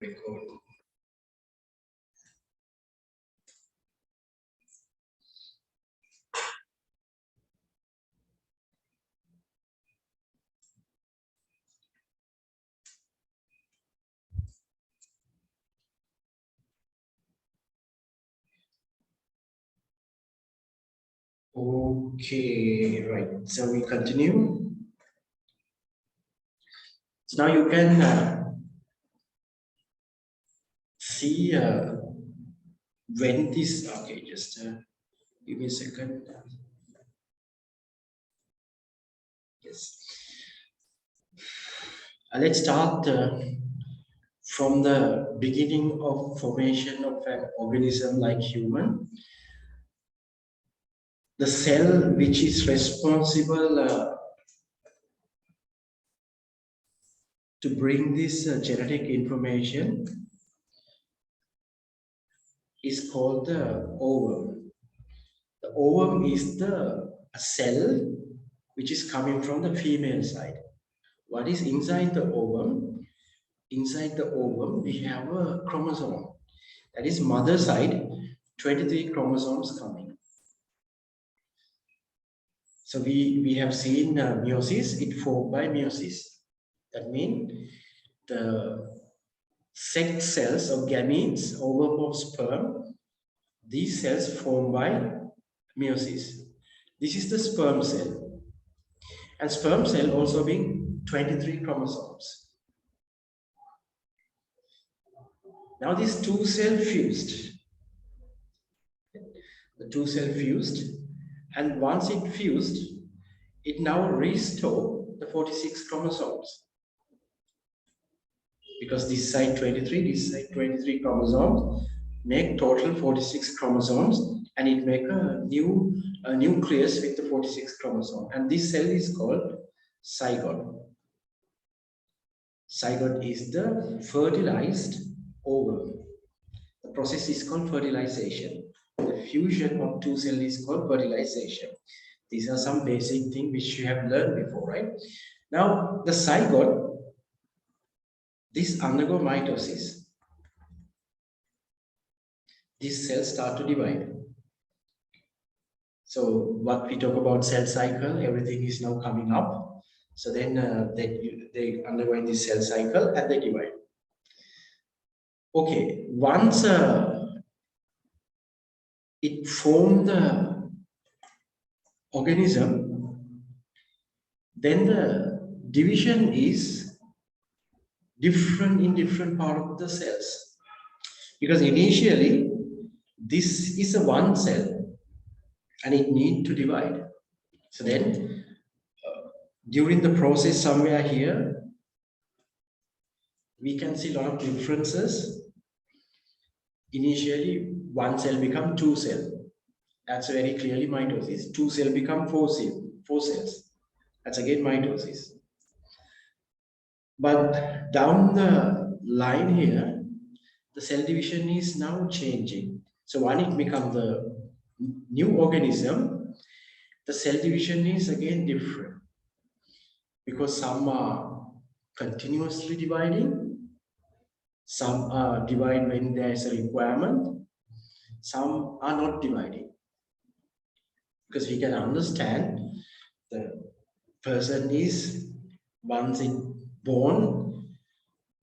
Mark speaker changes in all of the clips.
Speaker 1: Record. Okay, right. So we continue. So now you can see when this. Okay, just give me a second. Yes. Let's start from the beginning of formation of an organism like human. The cell which is responsible to bring this genetic information is called the ovum. The ovum is a cell which is coming from the female side. What is inside the ovum? Inside the ovum, we have a chromosome. That is mother side, 23 chromosomes coming. So we have seen meiosis, it formed by meiosis. That means the sex cells or gametes, ovum of sperm, these cells formed by meiosis. This is the sperm cell. And sperm cell also being 23 chromosomes. Now these two cells fused. The two cells fused, and once it fused, it now restore the 46 chromosomes. Because this side 23, this side 23 chromosomes make total 46 chromosomes, and it make a new nucleus with the 46 chromosome. And this cell is called zygote. Zygote is the fertilized ovum. The process is called fertilization. The fusion of two cells is called fertilization. These are some basic things which you have learned before, right? Now, the zygote, this undergo mitosis. These cells start to divide. So what we talk about cell cycle, everything is now coming up. So then they undergo this cell cycle and they divide. Okay, once it formed the organism, then the division is different in different part of the cells. Because initially, this is a one cell and it need to divide. So then, during the process somewhere here, we can see a lot of differences. Initially, one cell become two cell. That's very clearly mitosis. Two cell become four cells. That's again mitosis. But down the line here, the cell division is now changing. So when it becomes the new organism, the cell division is again different. Because some are continuously dividing, some are divide when there is a requirement, some are not dividing. Because we can understand the person is, once it born,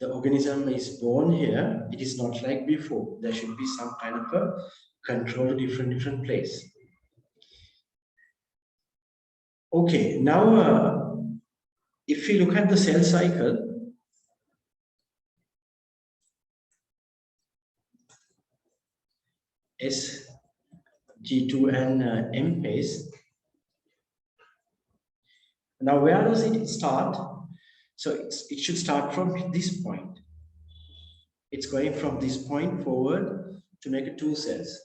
Speaker 1: the organism is born here, it is not like before. There should be some kind of a control to different place. Okay, now if we look at the cell cycle, S, G2 and M phase. Now where does it start? So it should start from this point. It's going from this point forward to make it two cells.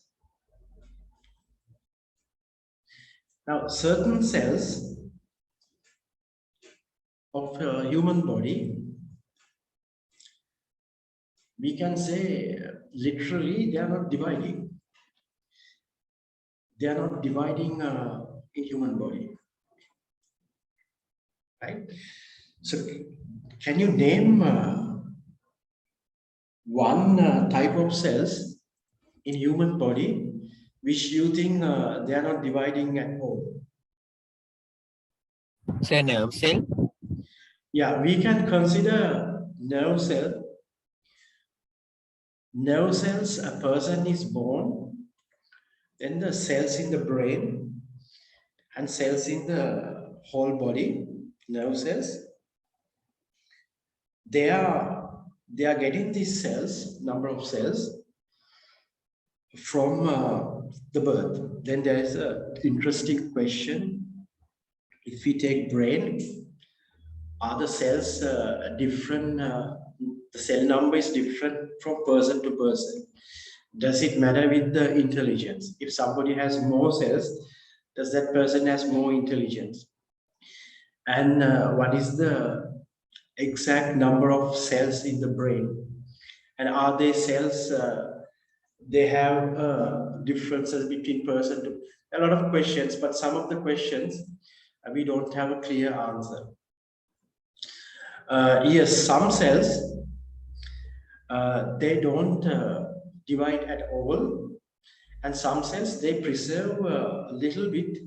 Speaker 1: Now certain cells of a human body, we can say literally they are not dividing. They are not dividing in human body. Right? So can you name one type of cells in human body which you think they are not dividing at all?
Speaker 2: Say nerve cell.
Speaker 1: Yeah, we can consider nerve cell. Nerve cells, a person is born, then the cells in the brain and cells in the whole body, nerve cells, they are they are getting these cells, number of cells from the birth. Then there is a interesting question. If we take brain, are the cells different? The cell number is different from person to person. Does it matter with the intelligence? If somebody has more cells, does that person has more intelligence? And what is the exact number of cells in the brain? And are they cells? They have differences between person to a lot of questions, but some of the questions we don't have a clear answer. Yes, some cells they don't divide at all, and some cells they preserve a little bit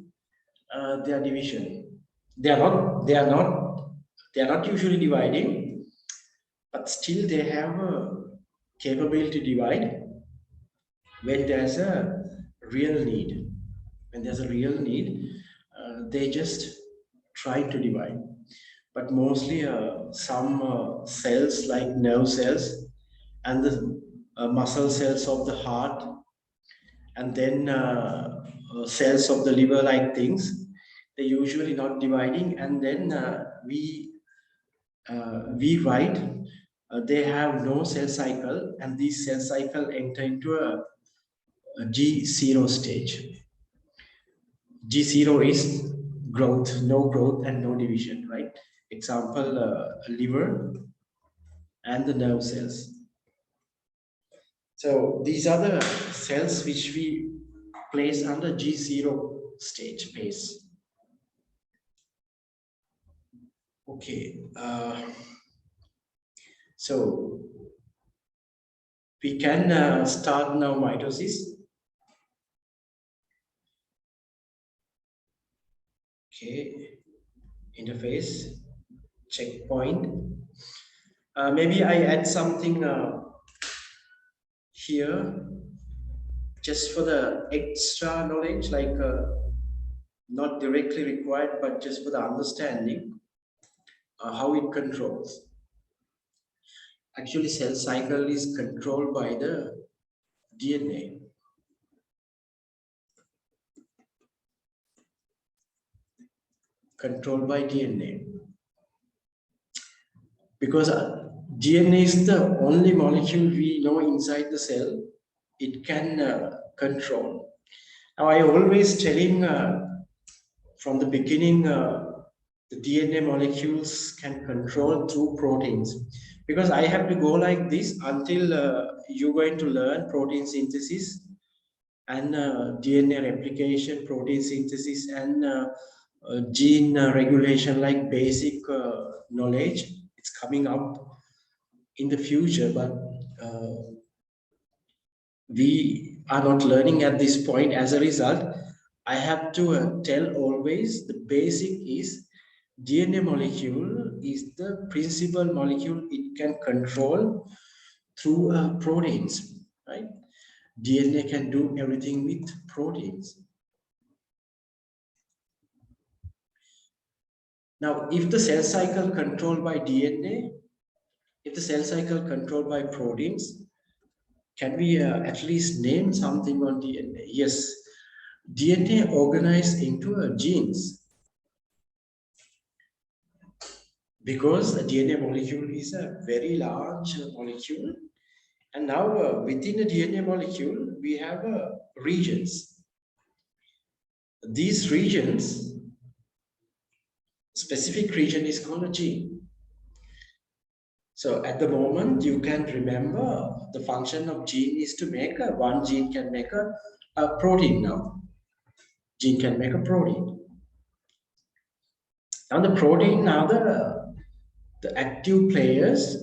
Speaker 1: their division. They are not usually dividing, but still they have a capability to divide when there's a real need. When there's a real need, they just try to divide. But mostly some cells like nerve cells and the muscle cells of the heart and then cells of the liver like things, they usually not dividing, and then we write they have no cell cycle, and these cell cycle enter into a G0 stage. G0 is growth, no growth and no division, right? Example, liver and the nerve cells. So these are the cells which we place under G0 stage phase. Okay, so we can start now mitosis. Okay, interface, checkpoint. Maybe I add something here just for the extra knowledge, like not directly required, but just for the understanding how it controls. Actually, cell cycle is controlled by the DNA. Controlled by DNA. Because DNA is the only molecule we know inside the cell it can control. Now, I always telling from the beginning the DNA molecules can control through proteins, because I have to go like this until you're going to learn protein synthesis and DNA replication, protein synthesis, and gene regulation, like basic knowledge. It's coming up in the future, but we are not learning at this point. As a result, I have to tell always the basic is DNA molecule is the principal molecule it can control through proteins, right? DNA can do everything with proteins. Now, if the cell cycle controlled by DNA, if the cell cycle controlled by proteins, can we at least name something on DNA? Yes, DNA organized into genes, because a DNA molecule is a very large molecule. And now within a DNA molecule, we have regions. These regions, specific region is called a gene. So at the moment, you can remember the function of gene is to make one gene can make a protein now. Gene can make a protein. Now the protein, now the active players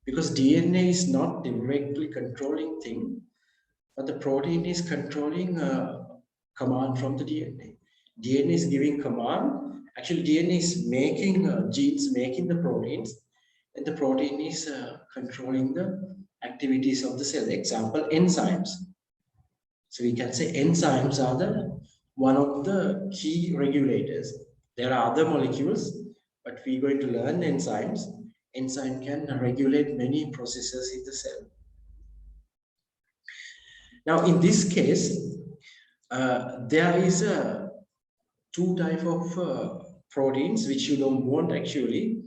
Speaker 1: because DNA is not directly controlling thing, but the protein is controlling command from the DNA. DNA is giving command. Actually, DNA is making genes, making the proteins, and the protein is controlling the activities of the cell. Example, enzymes. So we can say enzymes are the one of the key regulators. There are other molecules, but we're going to learn enzymes. Enzyme can regulate many processes in the cell. Now, in this case, there is a two type of proteins which you don't want actually,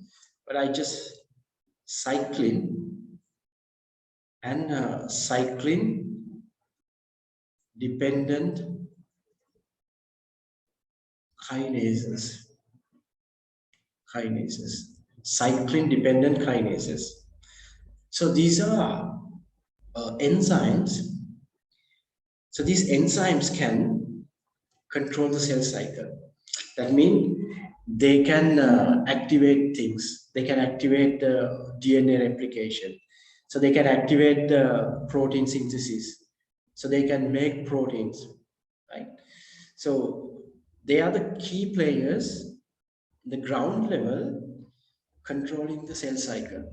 Speaker 1: but I just cyclin and cyclin dependent kinases, cyclin dependent kinases. So these are enzymes. So these enzymes can control the cell cycle. That means they can activate things. They can activate the DNA replication. So they can activate the protein synthesis. So they can make proteins, right? So they are the key players, the ground level, controlling the cell cycle,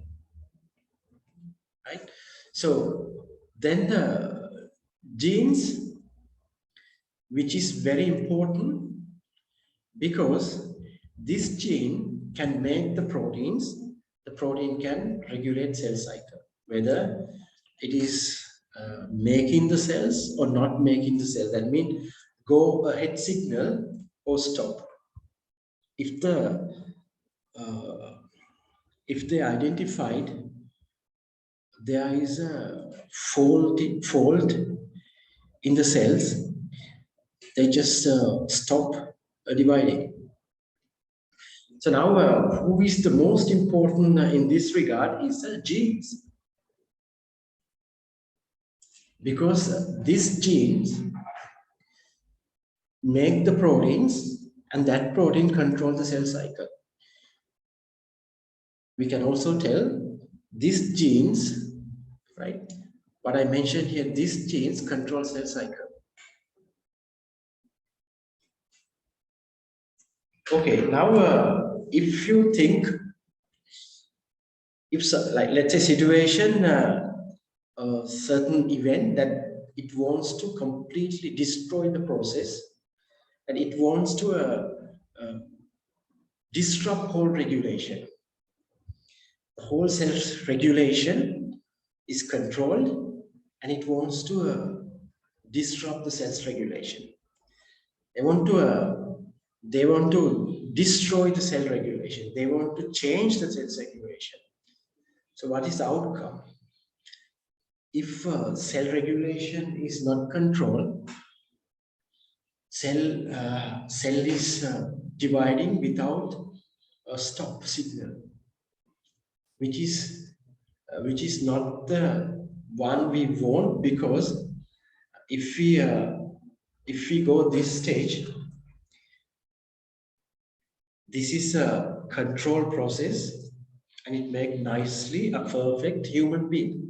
Speaker 1: right? So then the genes, which is very important because this gene can make the proteins. The protein can regulate cell cycle, whether it is making the cells or not making the cells. That means go ahead signal or stop. If the uh, if they identified there is a fault in the cells, they just stop dividing. So now, who is the most important in this regard is genes, because these genes make the proteins, and that protein controls the cell cycle. We can also tell these genes, right? What I mentioned here, these genes control cell cycle. Okay, now if you think, if so, like let's say situation, a certain event that it wants to completely destroy the process, and it wants to uh, disrupt whole regulation. The whole self-regulation is controlled, and it wants to disrupt the cell's regulation. They want to destroy the cell regulation. They want to change the cell's regulation. So what is the outcome? If cell regulation is not controlled, cell is dividing without a stop signal, which is not the one we want, because if we go this stage, this is a control process, and it makes nicely a perfect human being.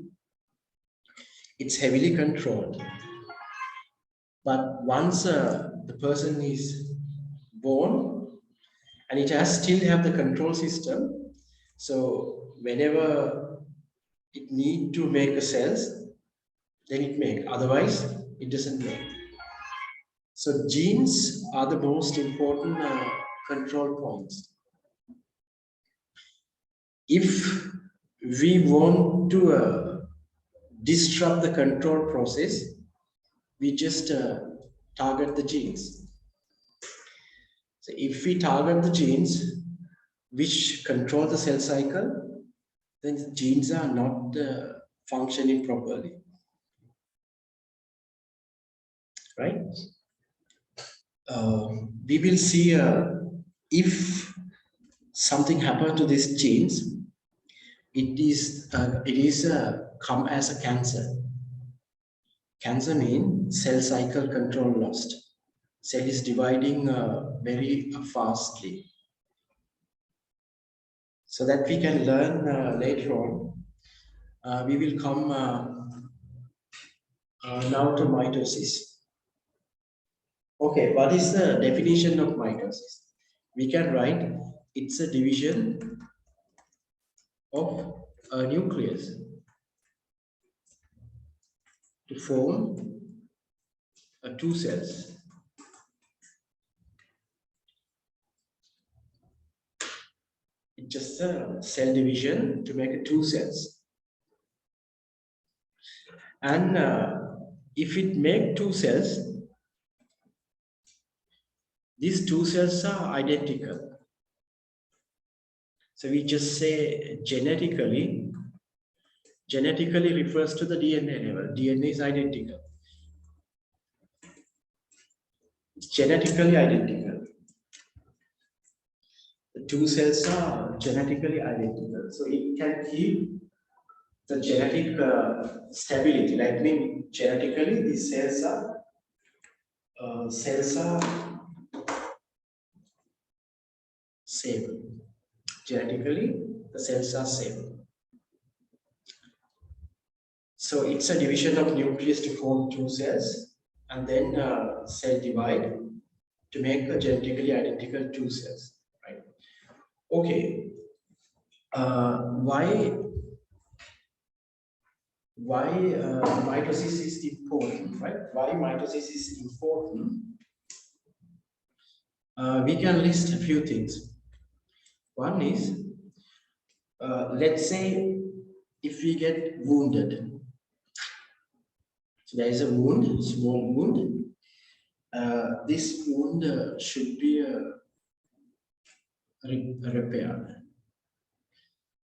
Speaker 1: It's heavily controlled. But once the person is born, and it has still have the control system, so whenever it need to make a cells, then it make. Otherwise, it doesn't make. So genes are the most important control points. If we want to disrupt the control process, we just target the genes. So if we target the genes which control the cell cycle, then the genes are not functioning properly, right? We will see if something happened to these genes, it is come as a cancer. Cancer means cell cycle control lost. Cell is dividing very fastly. So that we can learn later on we will come now to mitosis. Okay, what is the definition of mitosis? We can write it's a division of a nucleus to form two cells. It's just a cell division to make two cells. And if it make two cells, these two cells are identical. So we just say genetically refers to the DNA level. DNA is identical. It's genetically identical. The two cells are genetically identical. So it can keep the genetic stability. Like mean genetically these cells are same. Genetically the cells are same. So it's a division of nucleus to form two cells, and then cell divide to make a genetically identical two cells, right? Okay. Why mitosis is important, right? Why mitosis is important? We can list a few things. One is, let's say if we get wounded. So there is a wound, small wound. This wound should be repaired.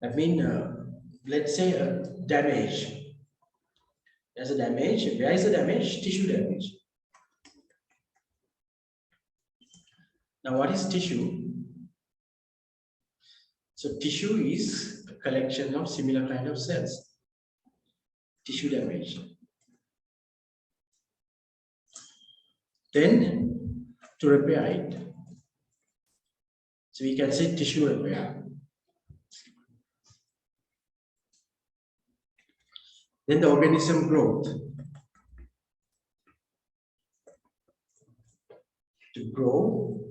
Speaker 1: I mean, let's say a damage. There's a damage. Where is the damage? Tissue damage. Now, what is tissue? So, tissue is a collection of similar kind of cells. Tissue damage. Then, to repair it. So, we can say tissue repair. Then the organism growth. To grow,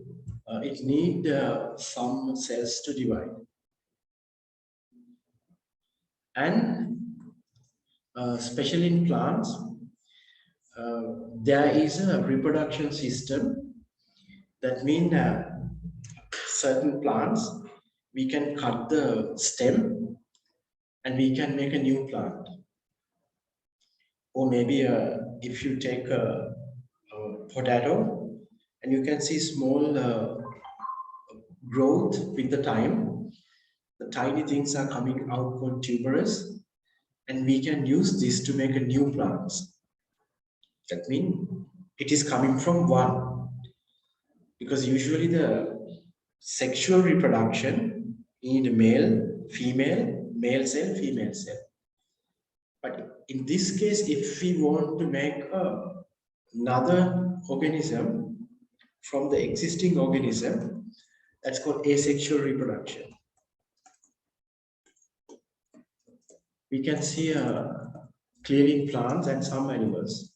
Speaker 1: it needs some cells to divide. And especially in plants, there is a reproduction system. That means certain plants, we can cut the stem and we can make a new plant. Or maybe if you take a potato and you can see small growth with the time, the tiny things are coming out called tuberous, and we can use this to make a new plants. That means it is coming from one, because usually the sexual reproduction need male, female, male cell, female cell. But in this case, if we want to make another organism from the existing organism, that's called asexual reproduction. We can see clearly in plants and some animals.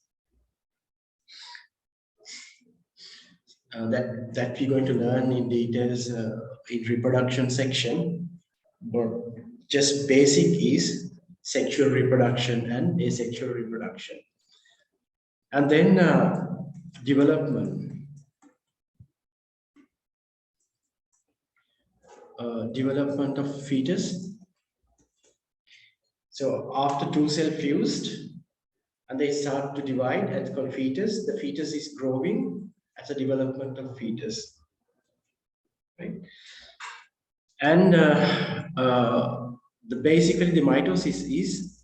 Speaker 1: That we're going to learn in details in reproduction section, but just basic is sexual reproduction and asexual reproduction. And then development. Development of fetus. So after two cells fused and they start to divide, that's called fetus. The fetus is growing as a development of fetus, right? And basically the mitosis is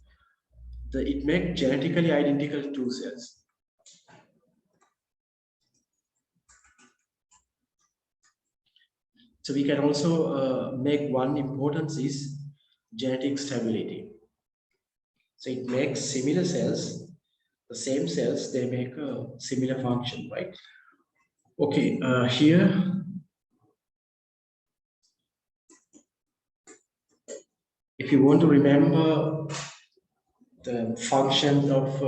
Speaker 1: it makes genetically identical two cells. So we can also make one importance is genetic stability. So it makes similar cells, the same cells, they make a similar function, right? Okay, here, if you want to remember the function of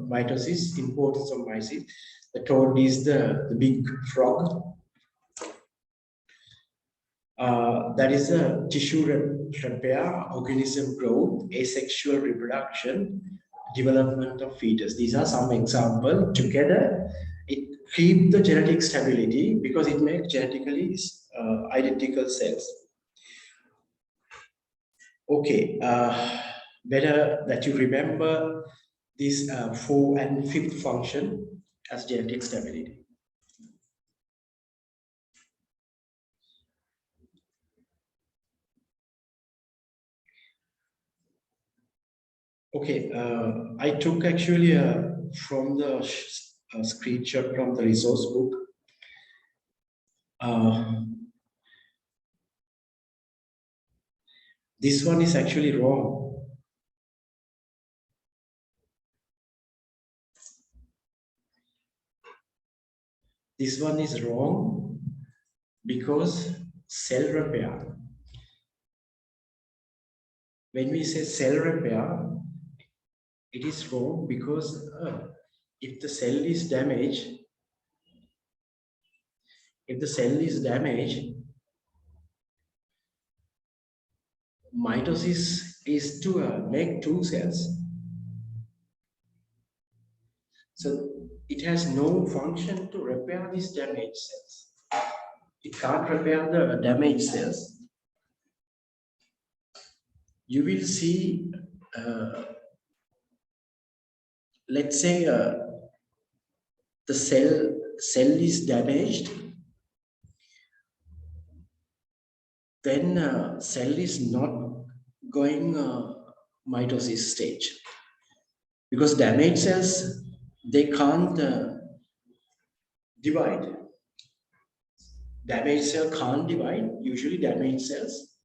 Speaker 1: mitosis, importance of mitosis. The toad is the big frog. That is a tissue repair, organism growth, asexual reproduction, development of fetus. These are some examples. Together, it keeps the genetic stability because it makes genetically identical cells. Okay, better that you remember this 4th and 5th function as genetic stability. Okay, I took actually from the screenshot from the resource book. This one is actually wrong. This one is wrong because cell repair. When we say cell repair, it is wrong because if the cell is damaged, mitosis is to make 2 cells. So it has no function to repair these damaged cells. It can't repair the damaged cells. You will see, let's say the cell is damaged, then cell is not going mitosis stage because damaged cells, they can't divide. Damaged cell can't divide. Usually damaged cells,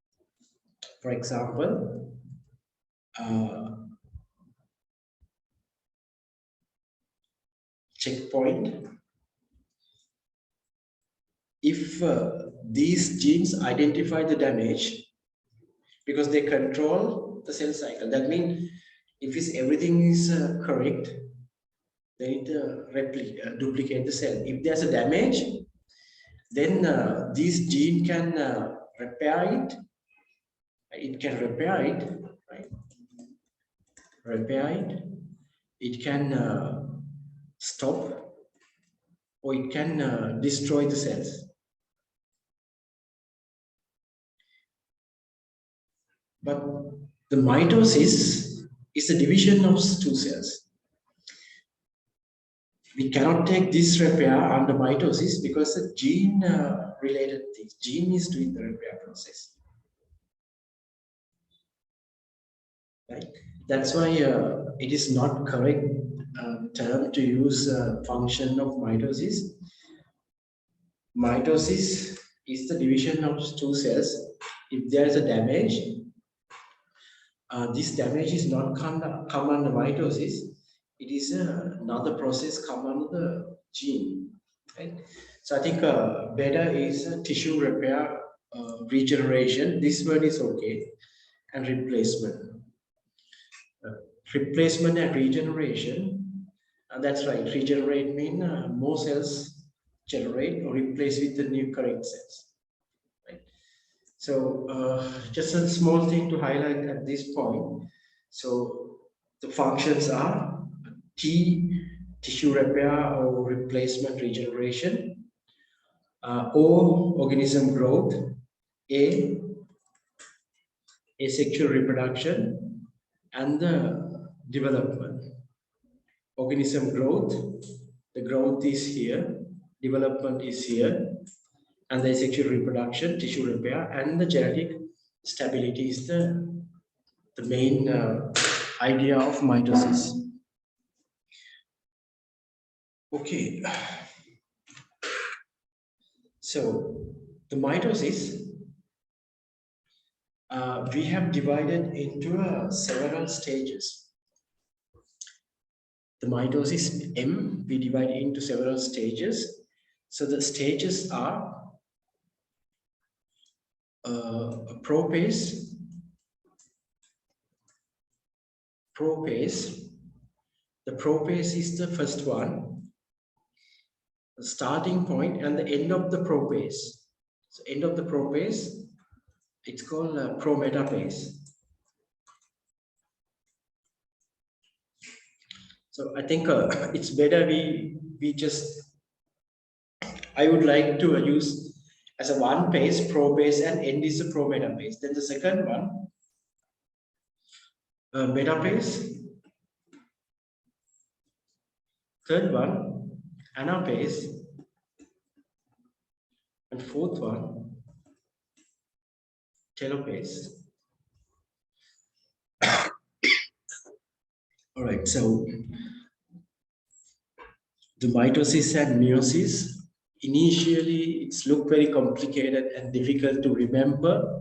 Speaker 1: for example, checkpoint. If these genes identify the damage because they control the cell cycle, that means if everything is correct, then it duplicate the cell. If there's a damage, then this gene can repair it. It can repair it, right? Repair it. It can stop, or it can destroy the cells. But the mitosis is a division of 2 cells. We cannot take this repair under mitosis because the gene related things. Gene is doing the repair process. Right? That's why it is not correct term to use function of mitosis. Mitosis is the division of 2 cells. If there is a damage, this damage is not come under mitosis. It is another process come under the gene. Right? So I think better is tissue repair, regeneration. This word is okay, and replacement. Replacement and regeneration. That's right. Regenerate means more cells generate or replace with the new correct cells. Right. So just a small thing to highlight at this point. So the functions are T, tissue repair or replacement regeneration, O, organism growth, A, asexual reproduction, and the development. Organism growth, the growth is here, development is here, and the asexual reproduction, tissue repair, and the genetic stability is the main idea of mitosis. Okay, so the mitosis, we have divided into several stages. The mitosis M, we divide into several stages. So the stages are prophase, prophase. The prophase is the first one, the starting point and the end of the prophase. So end of the prophase, it's called prometapase. So I think it's better we just, I would like to use as a one phase prophase and end is the prometapase. Then the second one, metaphase. Third one, anaphase. And fourth one, telophase. All right, so the mitosis and meiosis, initially it's looked very complicated and difficult to remember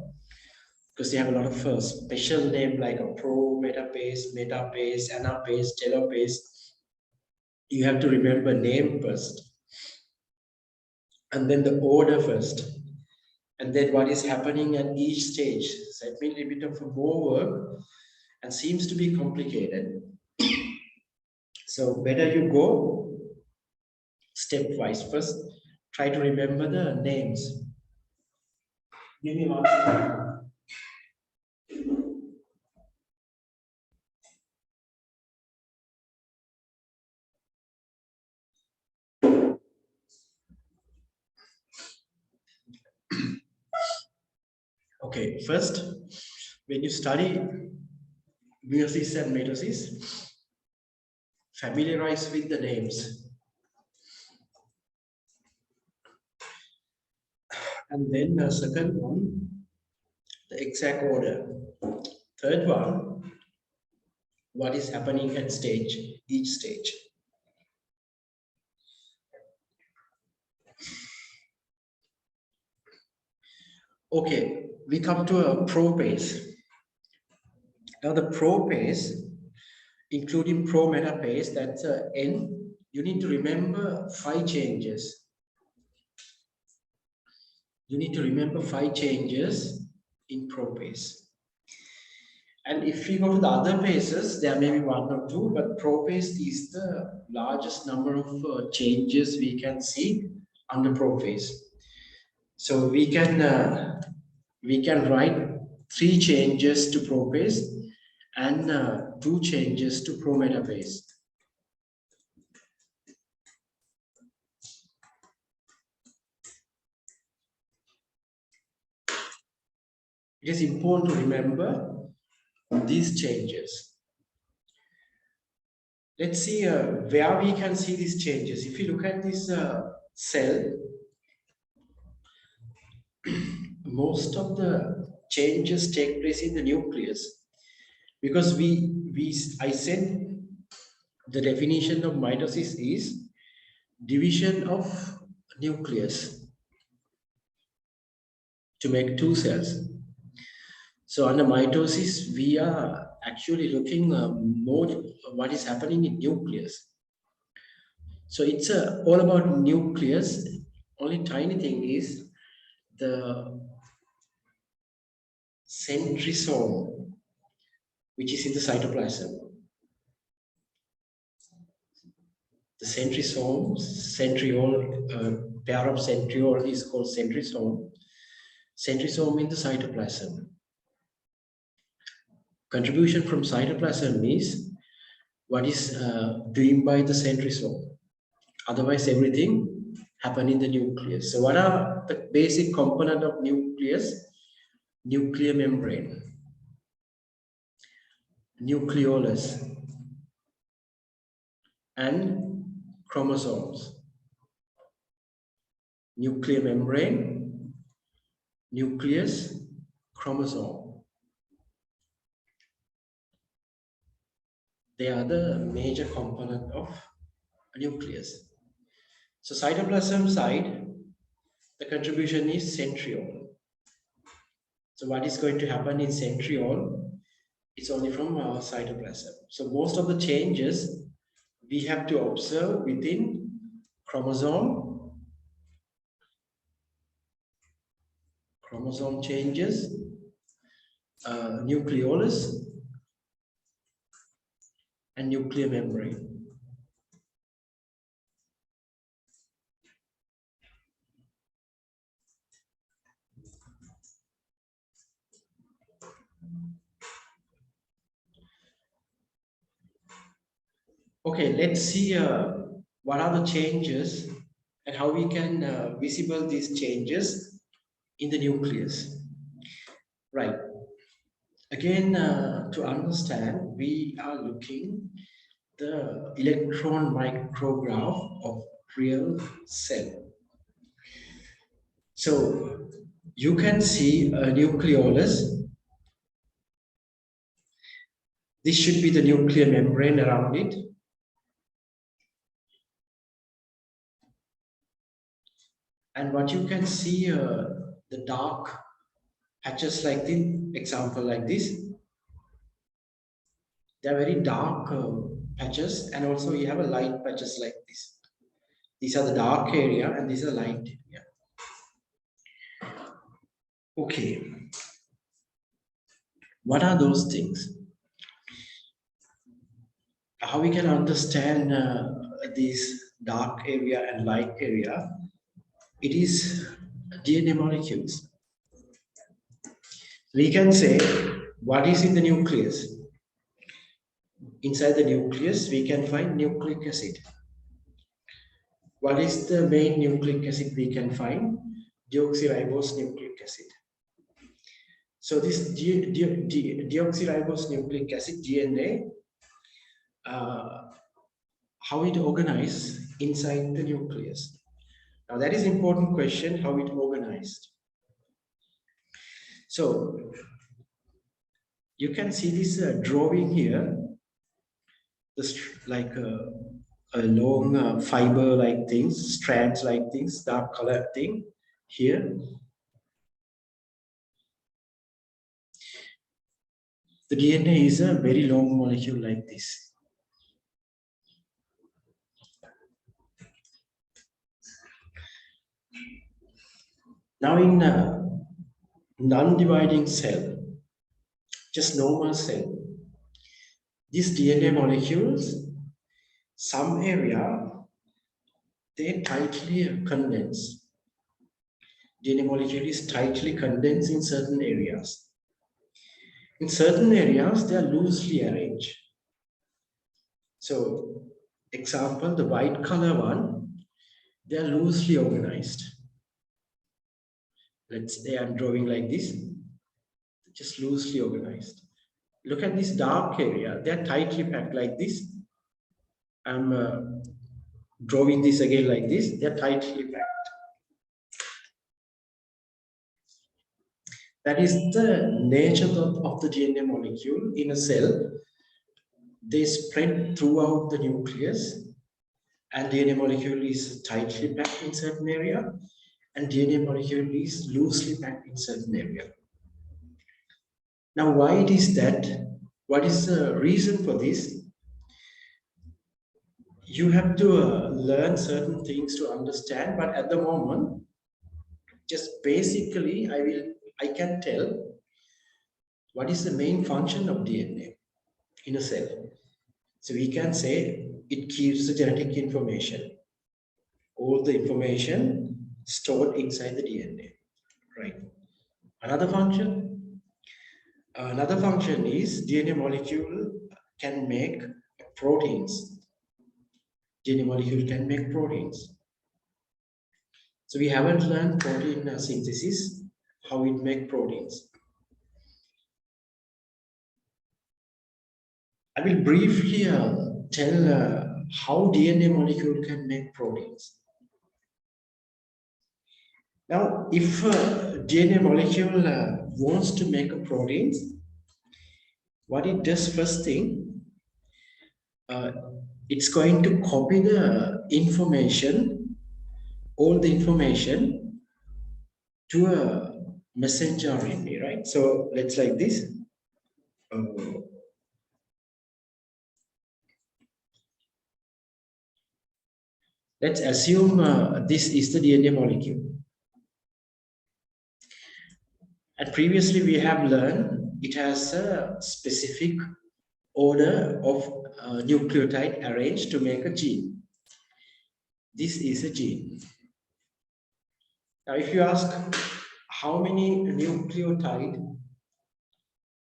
Speaker 1: because they have a lot of special name like a pro-metaphase, metaphase, anaphase, telophase. You have to remember name first, and then the order first, and then what is happening at each stage. So it means a bit of more work and seems to be complicated. So better you go stepwise. First, try to remember the names. Give me 1 second. Okay, first, when you study meiosis and mitosis, familiarize with the names. And then the second one, the exact order. Third one, what is happening at each stage. Okay, we come to a prophase. Now the prophase, including pro-metaphase, that's N, you need to remember 5 changes. You need to remember 5 changes in prophase. And if we go to the other phases, there may be 1 or 2, but prophase is the largest number of changes we can see under prophase. So we can write 3 changes to prophase and 2 changes to pro-metaphase. It is important to remember these changes. Let's see where we can see these changes. If you look at this cell, most of the changes take place in the nucleus, because I said the definition of mitosis is division of nucleus to make 2 cells. So under mitosis, we are actually looking more what is happening in nucleus. So it's all about nucleus. Only tiny thing is the centrosome, which is in the cytoplasm. The centrosome, centriole, pair of centriole is called centrosome. Centrosome in the cytoplasm. Contribution from cytoplasm is what is doing by the centrosome. Otherwise, everything happen in the nucleus. So what are the basic component of nucleus? Nuclear membrane, nucleolus, and chromosomes. Nuclear membrane, nucleus, chromosome. They are the major component of a nucleus. So cytoplasm side, the contribution is centriole. So what is going to happen in centriole? It's only from our cytoplasm. So most of the changes we have to observe within chromosome changes, nucleolus, and nuclear membrane. Okay, let's see what are the changes and how we can visible these changes in the nucleus. Right. Again, to understand, we are looking the electron micrograph of real cell. So you can see a nucleolus. This should be the nuclear membrane around it. And what you can see, the dark patches like this, example like this, they are very dark patches, and also you have a light patches like this. These are the dark area and these are light area. Okay, what are those things? How we can understand these dark area and light area? It is DNA molecules. We can say what is in the nucleus. Inside the nucleus, we can find nucleic acid. What is the main nucleic acid we can find? Deoxyribose nucleic acid. So this deoxyribose nucleic acid, DNA, how it organized inside the nucleus. Now that is important question, how it organized. So you can see this drawing here, this like a long fiber like things, strands like things, dark color thing here. The DNA is a very long molecule like this. Now in non-dividing cell, just normal cell, these DNA molecules, some area, they tightly condense. DNA molecule is tightly condensed in certain areas. In certain areas, they are loosely arranged. So, example, the white color one, they are loosely organized. Let's say I'm drawing like this, just loosely organized. Look at this dark area, they are tightly packed like this. I'm drawing this again like this, they are tightly packed. That is the nature of the DNA molecule in a cell. They spread throughout the nucleus, and DNA molecule is tightly packed in certain area, and DNA molecule is loosely packed in certain area. Now, why it is that? What is the reason for this? You have to learn certain things to understand, but at the moment, just basically, I can tell what is the main function of DNA in a cell. So we can say it keeps the genetic information, all the information stored inside the DNA, right? Another function is DNA molecule can make proteins. DNA molecule can make proteins. So we haven't learned protein synthesis, how it make proteins. I will briefly tell how DNA molecule can make proteins. Now, if DNA molecule wants to make a proteins, what it does first thing, it's going to copy the information, all the information to a messenger RNA, right? So let's like this. Let's assume this is the DNA molecule. And previously we have learned it has a specific order of nucleotide arranged to make a gene. This is a gene. Now, if you ask how many nucleotide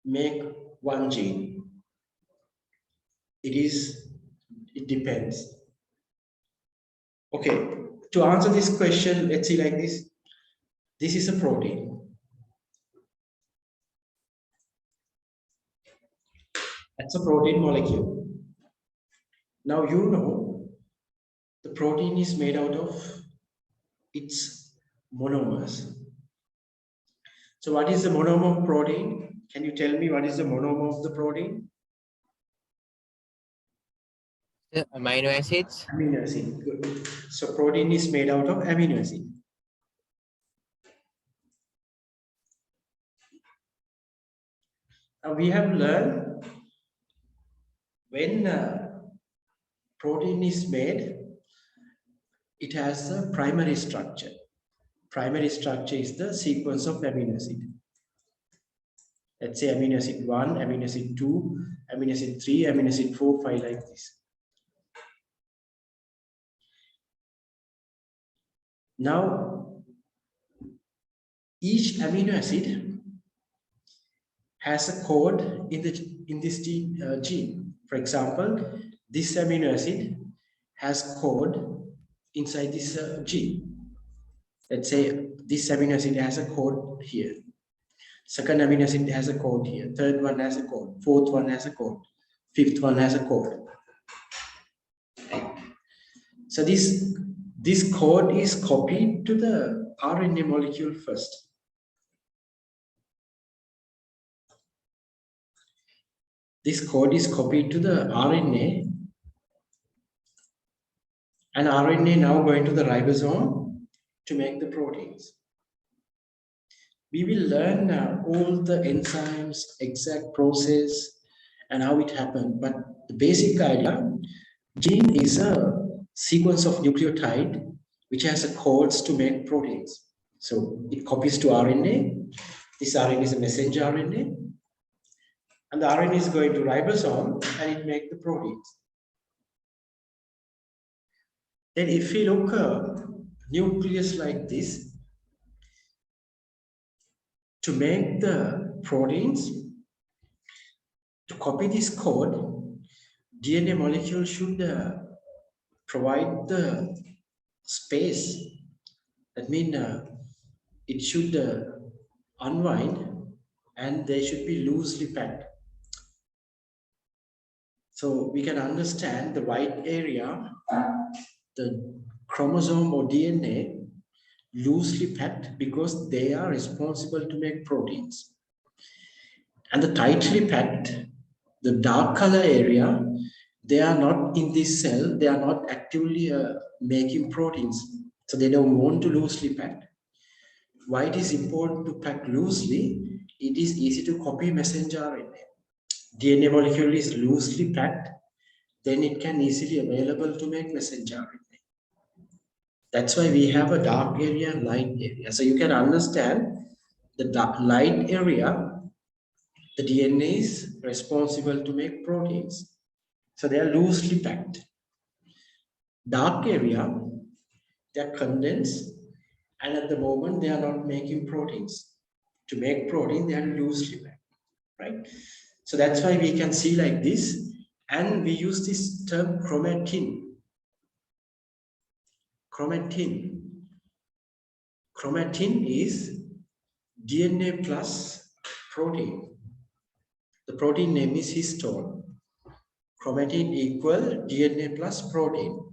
Speaker 1: make one gene, it depends. Okay, to answer this question, let's see like this. This is a protein. That's a protein molecule. Now you know the protein is made out of its monomers. So what is the monomer of protein? Can you tell me what is the monomer of the protein?
Speaker 2: The amino acids.
Speaker 1: Amino acid. Good. So protein is made out of amino acid. Now we have learned when protein is made, it has a primary structure. Primary structure is the sequence of amino acid. Let's say amino acid 1, amino acid 2, amino acid 3, amino acid 4, 5, like this. Now, each amino acid has a code in this gene. For example, this amino acid has code inside this gene. Let's say this amino acid has a code here. Second amino acid has a code here. Third one has a code. Fourth one has a code. Fifth one has a code. Right? So this code is copied to the RNA molecule first. This code is copied to the RNA, and RNA now going to the ribosome to make the proteins. We will learn all the enzymes, exact process, and how it happened. But the basic idea, gene is a sequence of nucleotide which has a codes to make proteins. So it copies to RNA. This RNA is a messenger RNA. And the RNA is going to ribosome and it makes the proteins. Then if we look at nucleus like this, to make the proteins, to copy this code, DNA molecule should provide the space. That means it should unwind and they should be loosely packed. So we can understand the white area, the chromosome or DNA, loosely packed because they are responsible to make proteins. And the tightly packed, the dark color area, they are not in this cell, they are not actively making proteins. So they don't want to loosely pack. Why it is important to pack loosely? It is easy to copy messenger RNA. DNA molecule is loosely packed, then it can easily available to make messenger RNA. That's why we have a dark area and light area. So you can understand the light area, the DNA is responsible to make proteins. So they are loosely packed. Dark area, they are condensed, and at the moment they are not making proteins. To make protein, they are loosely packed, right? So that's why we can see like this, and we use this term chromatin. Chromatin. Chromatin is DNA plus protein. The protein name is histone. Chromatin equal DNA plus protein.